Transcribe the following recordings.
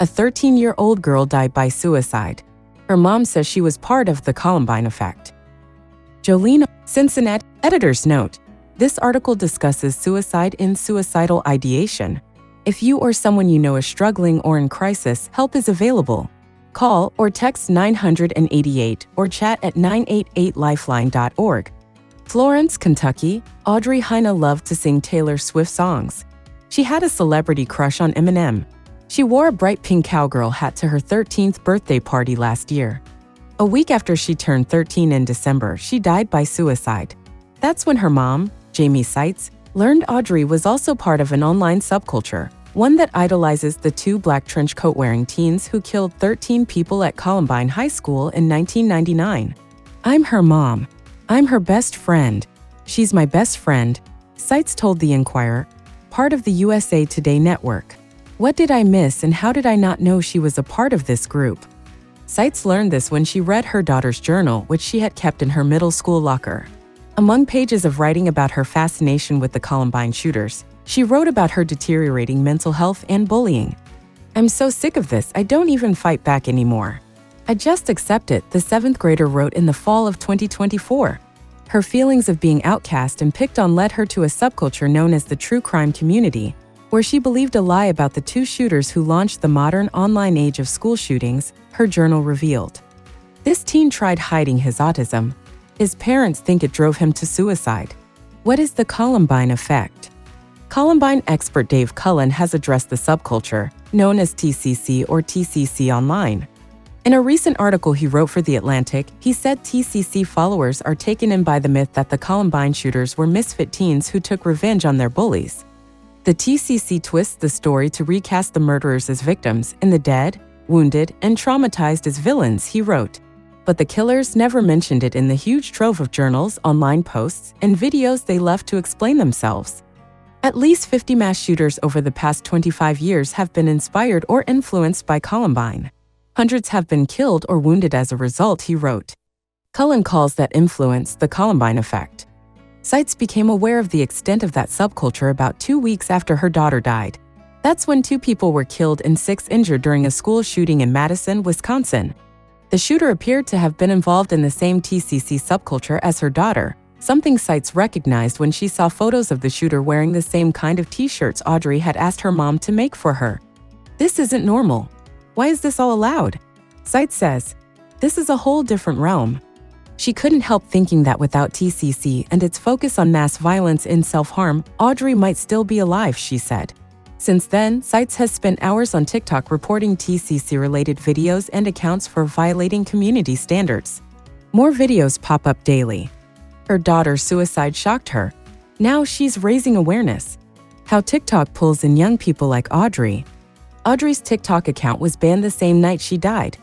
A 13-year-old girl died by suicide. Her mom says she was part of the Columbine effect. Jolene, Cincinnati. Editor's note: this article discusses suicide in suicidal ideation. If you or someone you know is struggling or in crisis, help is available. Call or text 988 or chat at 988lifeline.org. Florence, Kentucky. Audrey Heine loved to sing Taylor Swift songs. She had a celebrity crush on Eminem. She wore a bright pink cowgirl hat to her 13th birthday party last year. A week after she turned 13 in December, she died by suicide. That's when her mom, Jamie Seitz, learned Audrey was also part of an online subculture, one that idolizes the two black trench coat-wearing teens who killed 13 people at Columbine High School in 1999. "I'm her mom. I'm her best friend. She's my best friend," Seitz told the Inquirer, part of the USA Today network. "What did I miss and how did I not know she was a part of this group?" Seitz learned this when she read her daughter's journal, which she had kept in her middle school locker. Among pages of writing about her fascination with the Columbine shooters, she wrote about her deteriorating mental health and bullying. "I'm so sick of this, I don't even fight back anymore. I just accept it," the 7th grader wrote in the fall of 2024. Her feelings of being outcast and picked on led her to a subculture known as the true crime community, where she believed a lie about the two shooters who launched the modern online age of school shootings, her journal revealed. This teen tried hiding his autism. His parents think it drove him to suicide. What is the Columbine effect? Columbine expert Dave Cullen has addressed the subculture, known as TCC or TCC Online. In a recent article he wrote for The Atlantic, he said TCC followers are taken in by the myth that the Columbine shooters were misfit teens who took revenge on their bullies. The TCC twists the story to recast the murderers as victims and the dead, wounded, and traumatized as villains, he wrote. But the killers never mentioned it in the huge trove of journals, online posts, and videos they left to explain themselves. At least 50 mass shooters over the past 25 years have been inspired or influenced by Columbine. Hundreds have been killed or wounded as a result, he wrote. Cullen calls that influence the Columbine effect. Seitz became aware of the extent of that subculture about 2 weeks after her daughter died. That's when 2 people were killed and 6 injured during a school shooting in Madison, Wisconsin. The shooter appeared to have been involved in the same TCC subculture as her daughter, something Seitz recognized when she saw photos of the shooter wearing the same kind of t-shirts Audrey had asked her mom to make for her. "This isn't normal. Why is this all allowed?" Seitz says, "This is a whole different realm." She couldn't help thinking that without TCC and its focus on mass violence and self-harm, Audrey might still be alive, she said. Since then, Seitz has spent hours on TikTok reporting TCC-related videos and accounts for violating community standards. More videos pop up daily. Her daughter's suicide shocked her. Now she's raising awareness. How TikTok pulls in young people like Audrey. Audrey's TikTok account was banned the same night she died.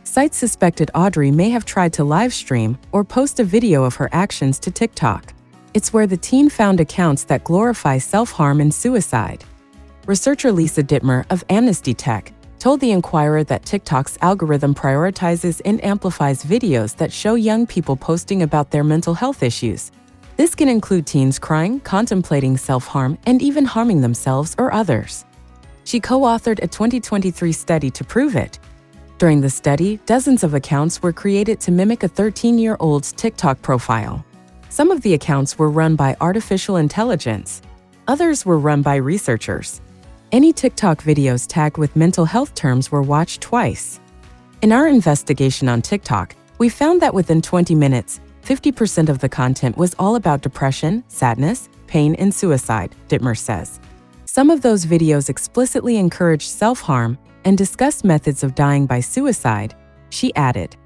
Seitz suspected Audrey may have tried to live stream or post a video of her actions to TikTok. It's where the teen found accounts that glorify self-harm and suicide. Researcher Lisa Dittmer of Amnesty Tech told the Inquirer that TikTok's algorithm prioritizes and amplifies videos that show young people posting about their mental health issues. This can include teens crying, contemplating self-harm, and even harming themselves or others. She co-authored a 2023 study to prove it. During the study, dozens of accounts were created to mimic a 13-year-old's TikTok profile. Some of the accounts were run by artificial intelligence. Others were run by researchers. Any TikTok videos tagged with mental health terms were watched twice. In our investigation on TikTok, we found that within 20 minutes, 50% of the content was all about depression, sadness, pain, and suicide, Dittmer says. Some of those videos explicitly encouraged self-harm and discussed methods of dying by suicide, she added.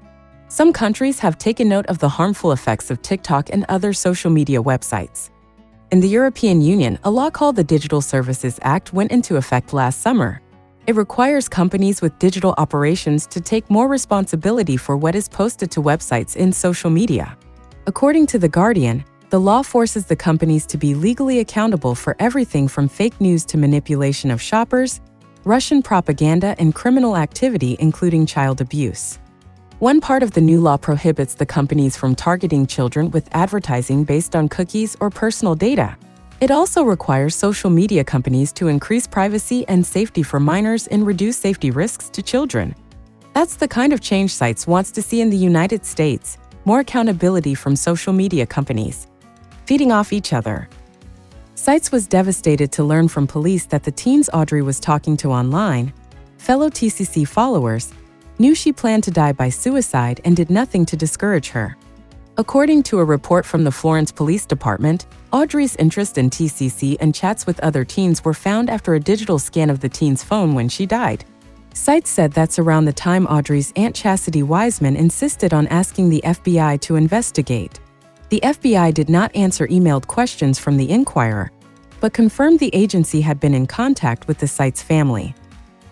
Some countries have taken note of the harmful effects of TikTok and other social media websites. In the European Union, a law called the Digital Services Act went into effect last summer. It requires companies with digital operations to take more responsibility for what is posted to websites in social media. According to The Guardian, the law forces the companies to be legally accountable for everything from fake news to manipulation of shoppers, Russian propaganda, and criminal activity, including child abuse. One part of the new law prohibits the companies from targeting children with advertising based on cookies or personal data. It also requires social media companies to increase privacy and safety for minors and reduce safety risks to children. That's the kind of change Sites wants to see in the United States, more accountability from social media companies. Feeding off each other. Sites was devastated to learn from police that the teens Audrey was talking to online, fellow TCC followers, knew she planned to die by suicide and did nothing to discourage her. According to a report from the Florence Police Department, Audrey's interest in TCC and chats with other teens were found after a digital scan of the teen's phone when she died. Sites said that's around the time Audrey's Aunt Chastity Wiseman insisted on asking the FBI to investigate. The FBI did not answer emailed questions from the Inquirer, but confirmed the agency had been in contact with the Sites family.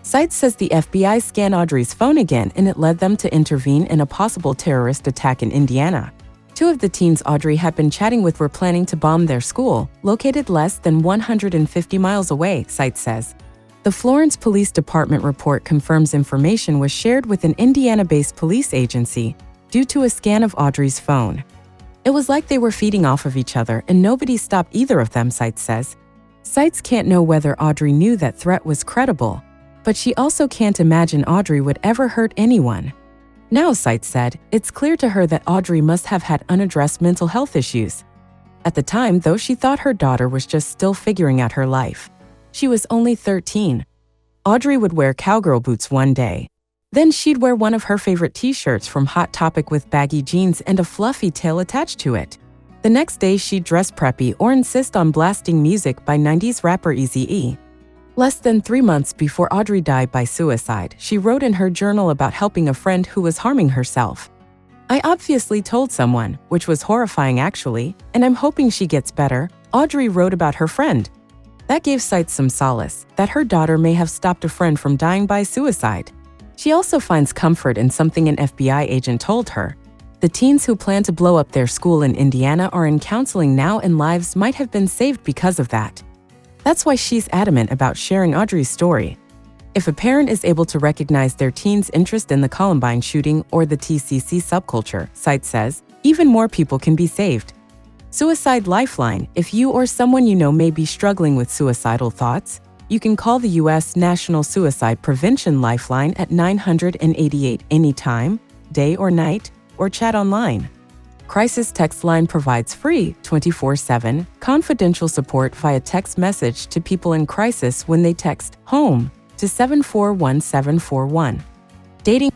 Sites says the FBI scanned Audrey's phone again and it led them to intervene in a possible terrorist attack in Indiana. 2 of the teens Audrey had been chatting with were planning to bomb their school, located less than 150 miles away, Sites says. The Florence Police Department report confirms information was shared with an Indiana-based police agency due to a scan of Audrey's phone. It was like they were feeding off of each other and nobody stopped either of them, Sites says. Sites can't know whether Audrey knew that threat was credible, but she also can't imagine Audrey would ever hurt anyone. Now, Sites said, it's clear to her that Audrey must have had unaddressed mental health issues. At the time, though, she thought her daughter was just still figuring out her life. She was only 13. Audrey would wear cowgirl boots one day. Then she'd wear one of her favorite t-shirts from Hot Topic with baggy jeans and a fluffy tail attached to it. The next day, she'd dress preppy or insist on blasting music by 90s rapper Eazy-E. Less than 3 months before Audrey died by suicide, she wrote in her journal about helping a friend who was harming herself. I obviously told someone, which was horrifying actually, and I'm hoping she gets better, Audrey wrote about her friend. That gave Sites some solace, that her daughter may have stopped a friend from dying by suicide. She also finds comfort in something an FBI agent told her. The teens who plan to blow up their school in Indiana are in counseling now and lives might have been saved because of that. That's why she's adamant about sharing Audrey's story. If a parent is able to recognize their teen's interest in the Columbine shooting or the TCC subculture, Sites says, even more people can be saved. Suicide Lifeline. If you or someone you know may be struggling with suicidal thoughts, you can call the U.S. National Suicide Prevention Lifeline at 988 anytime, day or night, or chat online. Crisis Text Line provides free, 24/7, confidential support via text message to people in crisis when they text HOME to 741741. Dating